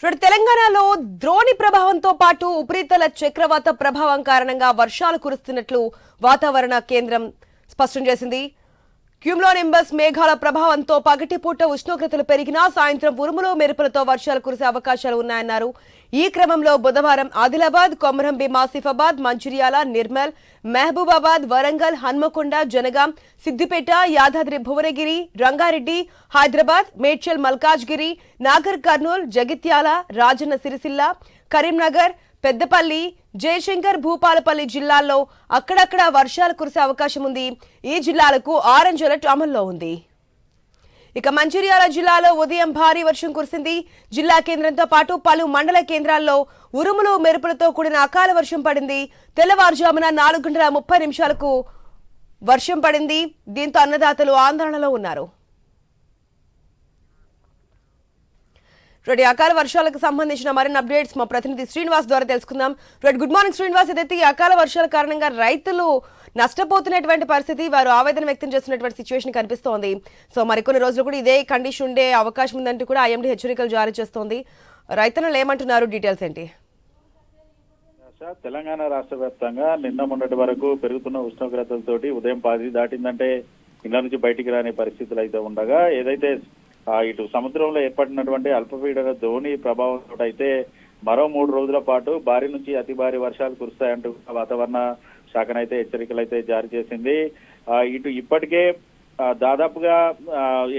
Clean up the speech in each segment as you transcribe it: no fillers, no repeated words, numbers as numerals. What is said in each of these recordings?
తెలంగాణలో ద్రోణి ప్రభావంతో పాటు ఉపరితల చక్రవాత ప్రభావం కారణంగా వర్షాలు కురుస్తున్నట్లు వాతావరణ కేంద్రం స్పష్టం చేసింది. క్యూములోనింబస్ మేఘాల ప్రభావంతో పగటిపూట ఉష్ణోగ్రతలు పెరిగినా సాయంత్రం ఉరుములు మెరుపులతో వర్షాలు కురిసే అవకాశాలు ఉన్నాయన్నారు. ఈ క్రమంలో బుధవారం ఆదిలాబాద్, కొమరంభీం, ఆసిఫాబాద్, మంచిర్యాల, నిర్మల్, మహబూబాబాద్, వరంగల్, హన్మకొండ, జనగాం, సిద్దిపేట, యాదాద్రి భువనగిరి, రంగారెడ్డి, హైదరాబాద్, మేడ్చల్, మల్కాజ్గిరి, నాగర్ కర్నూల్, జగిత్యాల, రాజన్న సిరిసిల్ల, కరీంనగర్, పెద్దపల్లి, జయశంకర్, భూపాలపల్లి జిల్లాల్లో అక్కడక్కడ వర్షాలు కురిసే అవకాశం ఉంది. ఈ జిల్లాలకు ఆరెంజ్ అలర్ట్ అమల్లో ఉంది. ఇక మంచిర్యాల జిల్లాలో ఉదయం భారీ వర్షం కురిసింది. జిల్లా కేంద్రంతో పాటు పలు మండల కేంద్రాల్లో ఉరుములు మెరుపులతో కూడిన అకాల వర్షం పడింది. తెల్లవారుజామున 4:30 వర్షం పడింది. దీంతో అన్నదాతలు ఆందోళనలో ఉన్నారు. అకాల వర్షాలకు సంబంధించిన మరిన్ని అప్డేట్స్ మా ప్రతినిధి శ్రీనివాస్ ద్వారా తెలుసుకుందాం. Good morning Srinivas. ఏదైతే ఈ అకాల వర్షాల కారణంగా రైతులు నష్టపోతున్నటువంటి పరిస్థితి, వారు ఆవేదన వ్యక్తం చేస్తున్నటువంటి సిచ్యువేషన్ కనిపిస్తోంది. సో మరికొన్ని రోజులు కూడా ఇదే కండిషన్ ఉండే అవకాశం ఉందంటూ కూడా ఐఎండీ హెచ్చరికలు జారీ చేస్తోంది. రైతులు ఏమంటున్నారు, డీటెయిల్స్ ఏంటి? తెలంగాణ రాష్ట్ర వ్యాప్తంగా నిన్న మొన్నటి వరకు పెరుగుతున్న ఉష్ణోగ్రతలతోటి ఉదయం 10 దాటిందంటే ఇళ్ల నుంచి బయటికి రాని పరిస్థితులు అయితే ఉండగా, ఏదైతే ఇటు సముద్రంలో ఏర్పడినటువంటి అల్పపీడన ద్రోణి ప్రభావంతో అయితే మరో 3 రోజుల పాటు భారీ నుంచి అతి భారీ వర్షాలు కురుస్తాయంటూ వాతావరణ శాఖనైతే హెచ్చరికలు అయితే జారీ చేసింది. ఇటు ఇప్పటికే దాదాపుగా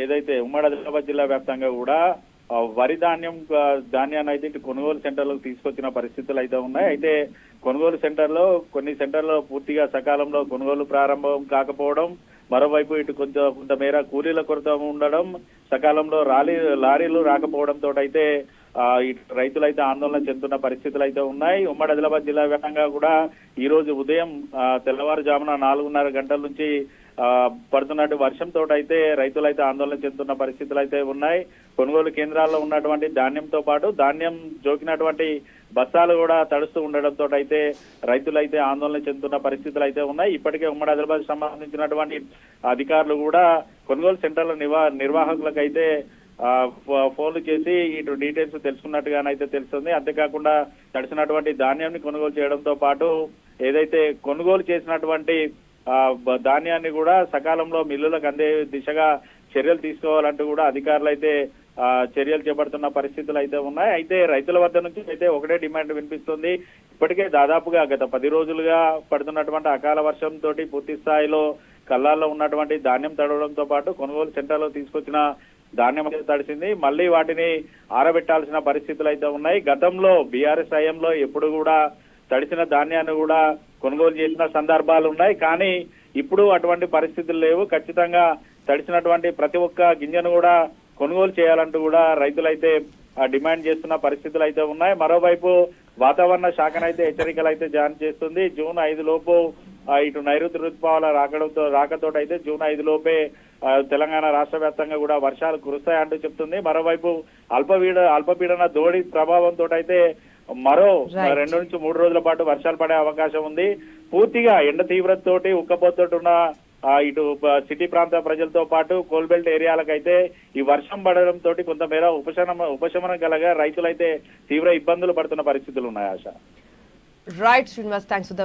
ఏదైతే ఉమ్మడి ఆదిలాబాద్ జిల్లా వ్యాప్తంగా కూడా వరి ధాన్యాన్ని అయితే ఇటు కొనుగోలు సెంటర్లకు తీసుకొచ్చిన పరిస్థితులు అయితే ఉన్నాయి. అయితే కొనుగోలు సెంటర్లో కొన్ని సెంటర్లో పూర్తిగా సకాలంలో కొనుగోలు ప్రారంభం కాకపోవడం, మరోవైపు ఇటు కొంతమేర కూలీల కొరత ఉండడం, సకాలంలో లారీలు రాకపోవడంతో అయితే ఇటు రైతులైతే ఆందోళన చెందుతున్న పరిస్థితులు అయితే ఉన్నాయి. ఉమ్మడి ఆదిలాబాద్ జిల్లా వ్యాప్తంగా కూడా ఈ రోజు ఉదయం తెల్లవారుజామున 4:30 గంటల నుంచి పడుతున్నట్టు వర్షంతో అయితే రైతులైతే ఆందోళన చెందుతున్న పరిస్థితులు అయితే ఉన్నాయి. కొనుగోలు కేంద్రాల్లో ఉన్నటువంటి ధాన్యంతో పాటు ధాన్యం జోకినటువంటి బస్తాలు కూడా తడుస్తూ ఉండడంతో అయితే రైతులైతే ఆందోళన చెందుతున్న పరిస్థితులు అయితే ఉన్నాయి. ఇప్పటికే ఉమ్మడి ఆదిలాబాద్ సంబంధించినటువంటి అధికారులు కూడా కొనుగోలు సెంటర్ల నిర్వాహకులకు అయితే ఫోన్లు చేసి ఇటు డీటెయిల్స్ తెలుసుకున్నట్టుగానైతే తెలుస్తుంది. అంతేకాకుండా తడిసినటువంటి ధాన్యాన్ని కొనుగోలు చేయడంతో పాటు ఏదైతే కొనుగోలు చేసినటువంటి ధాన్యాన్ని కూడా సకాలంలో మిల్లులకు అందే దిశగా చర్యలు తీసుకోవాలంటూ కూడా అధికారులు అయితే చర్యలు చేపడుతున్న పరిస్థితులు అయితే ఉన్నాయి. అయితే రైతుల వద్ద నుంచి అయితే ఒకటే డిమాండ్ వినిపిస్తుంది. ఇప్పటికే దాదాపుగా గత 10 రోజులుగా పడుతున్నటువంటి అకాల వర్షంతో పూర్తి స్థాయిలో కళ్ళాల్లో ఉన్నటువంటి ధాన్యం తడవడంతో పాటు కొనుగోలు సెంటర్లో తీసుకొచ్చిన ధాన్యం అయితే తడిసింది. మళ్ళీ వాటిని ఆరబెట్టాల్సిన పరిస్థితులు అయితే ఉన్నాయి. గతంలో బీఆర్ఎస్ హయాంలో ఎప్పుడు కూడా తడిసిన ధాన్యాన్ని కూడా కొనుగోలు చేసిన సందర్భాలు ఉన్నాయి. కానీ ఇప్పుడు అటువంటి పరిస్థితులు లేవు. ఖచ్చితంగా తడిసినటువంటి ప్రతి ఒక్క గింజను కూడా కొనుగోలు చేయాలంటూ కూడా రైతులైతే డిమాండ్ చేస్తున్న పరిస్థితులు అయితే ఉన్నాయి. మరోవైపు వాతావరణ శాఖనైతే హెచ్చరికలు అయితే జారీ చేస్తుంది. జూన్ 5 లోపు ఇటు నైరుతి ఋతుపవనాల రాకతో అయితే జూన్ 5 లోపే తెలంగాణ రాష్ట్ర వ్యాప్తంగా కూడా వర్షాలు కురుస్తాయంటూ చెప్తుంది. మరోవైపు అల్పపీడన ద్రోణి ప్రభావంతో అయితే మరో 2 నుంచి 3 రోజుల పాటు వర్షాలు పడే అవకాశం ఉంది. పూర్తిగా ఎండ తీవ్రతతోటి ఉక్కపోతోటి ఉన్న ఇటు సిటీ ప్రాంత ప్రజలతో పాటు కోల్బెల్ట్ ఏరియాలకైతే ఈ వర్షం పడడంతో కొంతమేర ఉపశమనం కలగా రైతులైతే తీవ్ర ఇబ్బందులు పడుతున్న పరిస్థితులు ఉన్నాయి. ఆశ. Right Srinivas, thanks.